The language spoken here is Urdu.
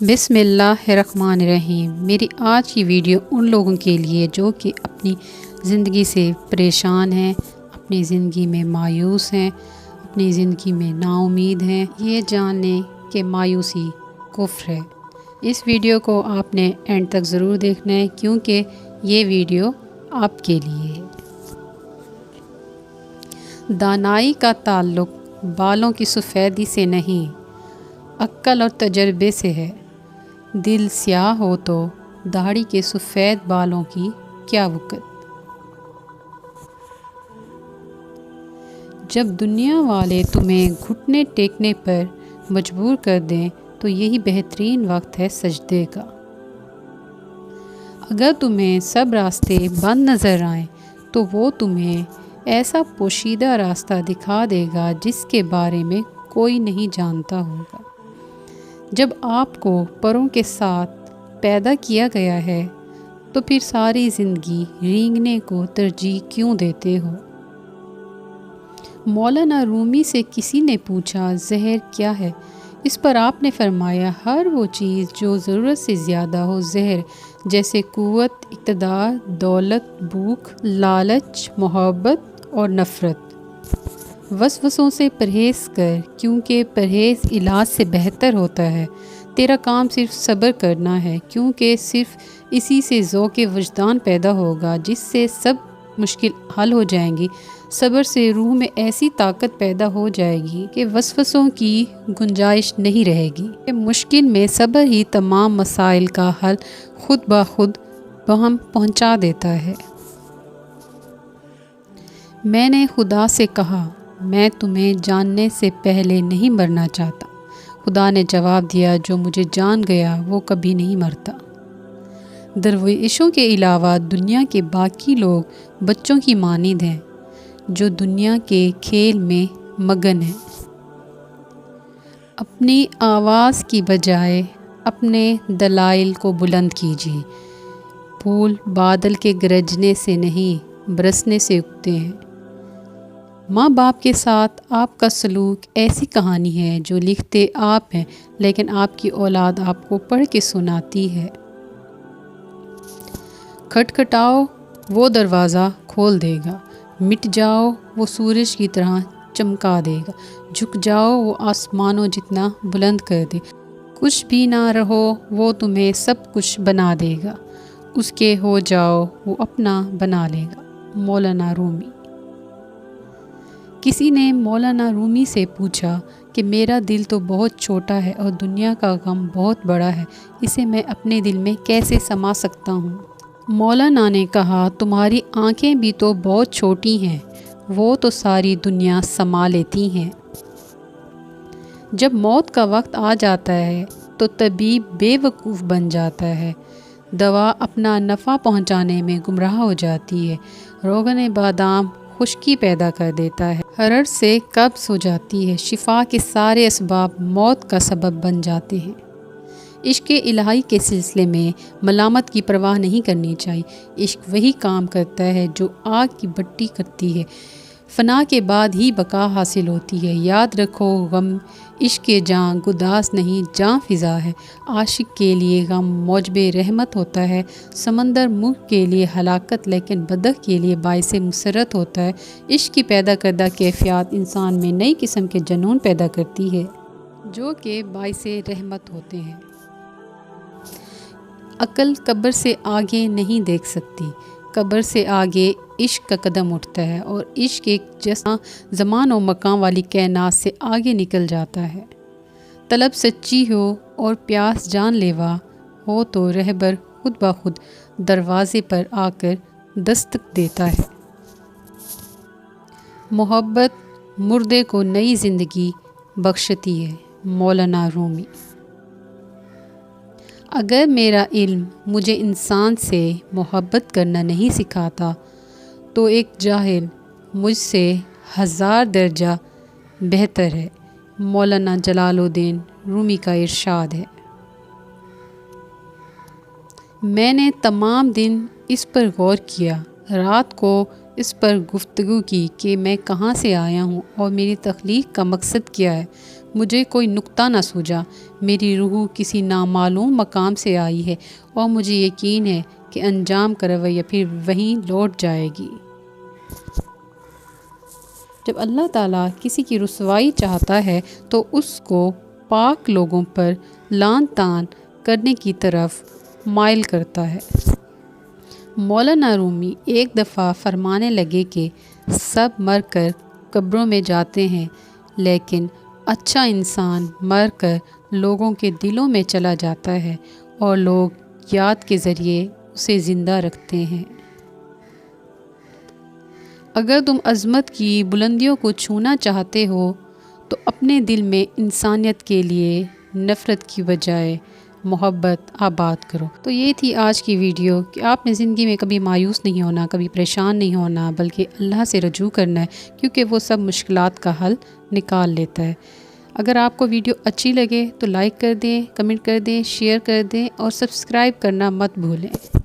بسم اللہ الرحمن الرحیم۔ میری آج کی ویڈیو ان لوگوں کے لیے جو کہ اپنی زندگی سے پریشان ہیں، اپنی زندگی میں مایوس ہیں، اپنی زندگی میں نا امید ہیں، یہ جانیں کہ مایوسی کفر ہے۔ اس ویڈیو کو آپ نے اینڈ تک ضرور دیکھنا ہے کیونکہ یہ ویڈیو آپ کے لیے ہے۔ دانائی کا تعلق بالوں کی سفیدی سے نہیں، عقل اور تجربے سے ہے۔ دل سیاہ ہو تو داڑھی کے سفید بالوں کی کیا وقت۔ جب دنیا والے تمہیں گھٹنے ٹیکنے پر مجبور کر دیں تو یہی بہترین وقت ہے سجدے کا۔ اگر تمہیں سب راستے بند نظر آئیں تو وہ تمہیں ایسا پوشیدہ راستہ دکھا دے گا جس کے بارے میں کوئی نہیں جانتا ہوگا۔ جب آپ کو پروں کے ساتھ پیدا کیا گیا ہے تو پھر ساری زندگی رینگنے کو ترجیح کیوں دیتے ہو؟ مولانا رومی سے کسی نے پوچھا زہر کیا ہے؟ اس پر آپ نے فرمایا ہر وہ چیز جو ضرورت سے زیادہ ہو زہر، جیسے قوت، اقتدار، دولت، بھوک، لالچ، محبت اور نفرت۔ وسوسوں سے پرہیز کر کیونکہ پرہیز علاج سے بہتر ہوتا ہے۔ تیرا کام صرف صبر کرنا ہے کیونکہ صرف اسی سے ذوق وجدان پیدا ہوگا جس سے سب مشکل حل ہو جائیں گی۔ صبر سے روح میں ایسی طاقت پیدا ہو جائے گی کہ وسوسوں کی گنجائش نہیں رہے گی۔ مشکل میں صبر ہی تمام مسائل کا حل خود بخود ہم پہنچا دیتا ہے۔ میں نے خدا سے کہا میں تمہیں جاننے سے پہلے نہیں مرنا چاہتا۔ خدا نے جواب دیا جو مجھے جان گیا وہ کبھی نہیں مرتا۔ درویشوں کے علاوہ دنیا کے باقی لوگ بچوں کی مانند ہیں جو دنیا کے کھیل میں مگن ہیں۔ اپنی آواز کی بجائے اپنے دلائل کو بلند کیجیے۔ پھول بادل کے گرجنے سے نہیں برسنے سے اگتے ہیں۔ ماں باپ کے ساتھ آپ کا سلوک ایسی کہانی ہے جو لکھتے آپ ہیں لیکن آپ کی اولاد آپ کو پڑھ کے سناتی ہے۔ کھٹکھٹاؤ وہ دروازہ کھول دے گا، مٹ جاؤ وہ سورج کی طرح چمکا دے گا، جھک جاؤ وہ آسمانوں جتنا بلند کر دے، کچھ بھی نہ رہو وہ تمہیں سب کچھ بنا دے گا، اس کے ہو جاؤ وہ اپنا بنا لے گا۔ مولانا رومی۔ کسی نے مولانا رومی سے پوچھا کہ میرا دل تو بہت چھوٹا ہے اور دنیا کا غم بہت بڑا ہے، اسے میں اپنے دل میں کیسے سما سکتا ہوں؟ مولانا نے کہا تمہاری آنکھیں بھی تو بہت چھوٹی ہیں، وہ تو ساری دنیا سما لیتی ہیں۔ جب موت کا وقت آ جاتا ہے تو طبیب بے وقوف بن جاتا ہے، دوا اپنا نفع پہنچانے میں گمراہ ہو جاتی ہے، روغن بادام خشکی پیدا کر دیتا ہے، حرارت سے قبض ہو جاتی ہے، شفا کے سارے اسباب موت کا سبب بن جاتے ہیں۔ عشق الہی کے سلسلے میں ملامت کی پرواہ نہیں کرنی چاہیے۔ عشق وہی کام کرتا ہے جو آگ کی بھٹی کرتی ہے، فنا کے بعد ہی بقا حاصل ہوتی ہے۔ یاد رکھو غم عشق جاں گداز نہیں جاں فضا ہے۔ عاشق کے لیے غم موجب رحمت ہوتا ہے، سمندر مرغ کے لیے ہلاکت لیکن بطخ کے لیے باعث مسرت ہوتا ہے۔ عشق کی پیدا کردہ کیفیات انسان میں نئی قسم کے جنون پیدا کرتی ہے جو کہ باعث رحمت ہوتے ہیں۔ عقل قبر سے آگے نہیں دیکھ سکتی، قبر سے آگے عشق کا قدم اٹھتا ہے اور عشق ایک جیسا زمان و مکان والی کائنات سے آگے نکل جاتا ہے۔ طلب سچی ہو اور پیاس جان لیوا ہو تو رہبر خود بخود دروازے پر آ کر دستک دیتا ہے۔ محبت مردے کو نئی زندگی بخشتی ہے۔ مولانا رومی۔ اگر میرا علم مجھے انسان سے محبت کرنا نہیں سکھاتا تو ایک جاہل مجھ سے 1000 درجہ بہتر ہے۔ مولانا جلال الدین رومی کا ارشاد ہے۔ میں نے تمام دن اس پر غور کیا، رات کو اس پر گفتگو کی کہ میں کہاں سے آیا ہوں اور میری تخلیق کا مقصد کیا ہے۔ مجھے کوئی نقطہ نہ سوجا۔ میری روح کسی نامعلوم مقام سے آئی ہے اور مجھے یقین ہے کہ انجام کا رویہ پھر وہیں لوٹ جائے گی۔ جب اللہ تعالیٰ کسی کی رسوائی چاہتا ہے تو اس کو پاک لوگوں پر لعن طعن کرنے کی طرف مائل کرتا ہے۔ مولانا رومی ایک دفعہ فرمانے لگے کہ سب مر کر قبروں میں جاتے ہیں، لیکن اچھا انسان مر کر لوگوں کے دلوں میں چلا جاتا ہے اور لوگ یاد کے ذریعے اسے زندہ رکھتے ہیں۔ اگر تم عظمت کی بلندیوں کو چھونا چاہتے ہو تو اپنے دل میں انسانیت کے لیے نفرت کی بجائے محبت آباد کرو۔ تو یہ تھی آج کی ویڈیو کہ آپ نے زندگی میں کبھی مایوس نہیں ہونا، کبھی پریشان نہیں ہونا، بلکہ اللہ سے رجوع کرنا ہے، کیونکہ وہ سب مشکلات کا حل نکال لیتا ہے۔ اگر آپ کو ویڈیو اچھی لگے تو لائک کر دیں، کمنٹ کر دیں، شیئر کر دیں اور سبسکرائب کرنا مت بھولیں۔